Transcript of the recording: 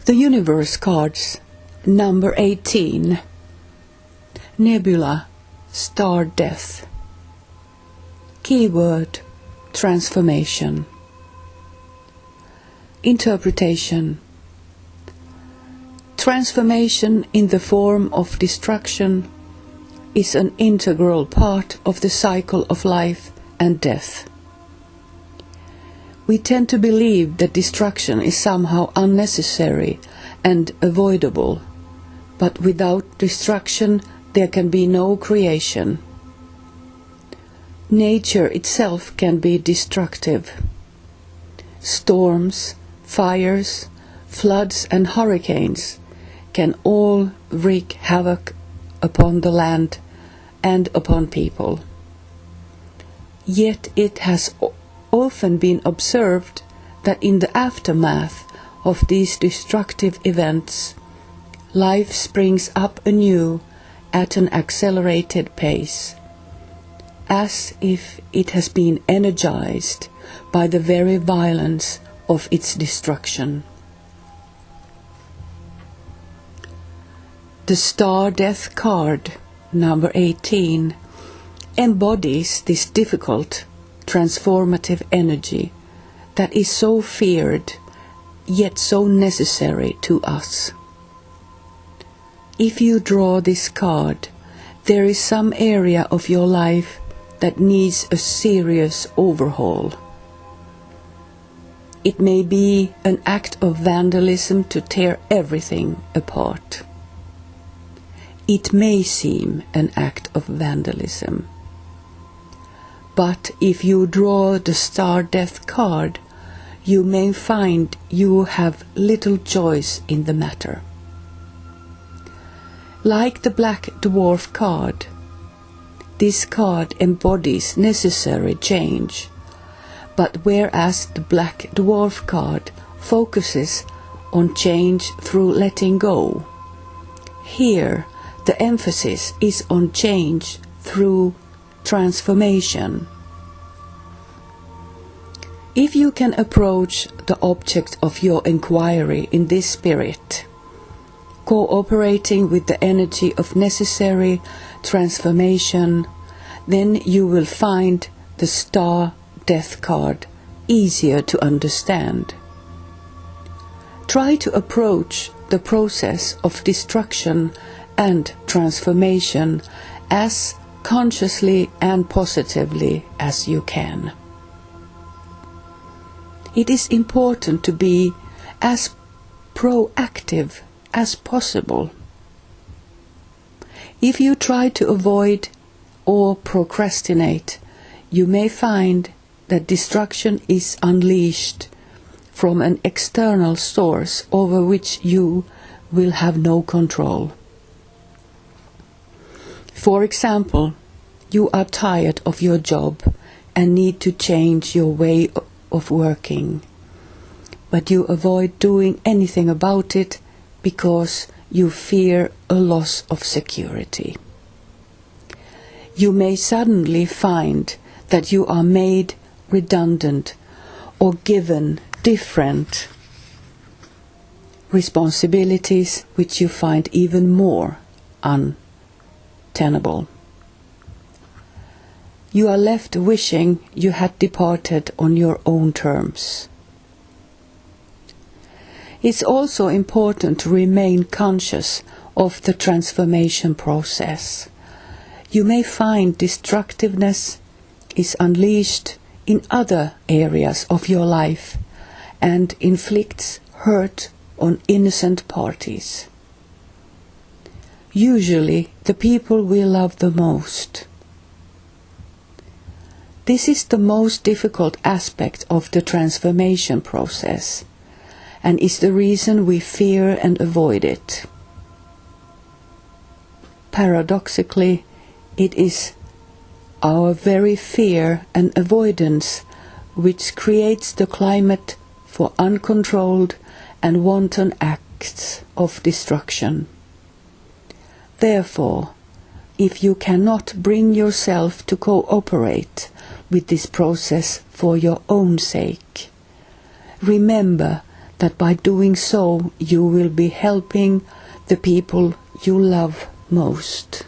The Universe cards, number 18. Nebula, star death. Keyword, transformation. Interpretation. Transformation in the form of destruction is an integral part of the cycle of life and death. We tend to believe that destruction is somehow unnecessary and avoidable, but without destruction there can be no creation. Nature itself can be destructive. Storms, fires, floods and hurricanes can all wreak havoc upon the land and upon people. Yet it has often been observed that in the aftermath of these destructive events, life springs up anew at an accelerated pace, as if it has been energized by the very violence of its destruction. The Star Death card, number 18, embodies this difficult, transformative energy that is so feared, yet so necessary to us. If you draw this card, there is some area of your life that needs a serious overhaul. It may be an act of vandalism to tear everything apart. It may seem an act of vandalism. But if you draw the Star Death card, you may find you have little choice in the matter. Like the Black Dwarf card, this card embodies necessary change, but whereas the Black Dwarf card focuses on change through letting go, here the emphasis is on change through transformation. If you can approach the object of your inquiry in this spirit, cooperating with the energy of necessary transformation, then you will find the Star Death card easier to understand. Try to approach the process of destruction and transformation as consciously and positively as you can. It is important to be as proactive as possible. If you try to avoid or procrastinate, you may find that destruction is unleashed from an external source over which you will have no control. For example, you are tired of your job and need to change your way of working, but you avoid doing anything about it because you fear a loss of security. You may suddenly find that you are made redundant or given different responsibilities which you find even more untenable. You are left wishing you had departed on your own terms. It's also important to remain conscious of the transformation process. You may find destructiveness is unleashed in other areas of your life and inflicts hurt on innocent parties. Usually the people we love the most. This is the most difficult aspect of the transformation process, and is the reason we fear and avoid it. Paradoxically, it is our very fear and avoidance which creates the climate for uncontrolled and wanton acts of destruction. Therefore, if you cannot bring yourself to cooperate with this process for your own sake, remember that by doing so you will be helping the people you love most.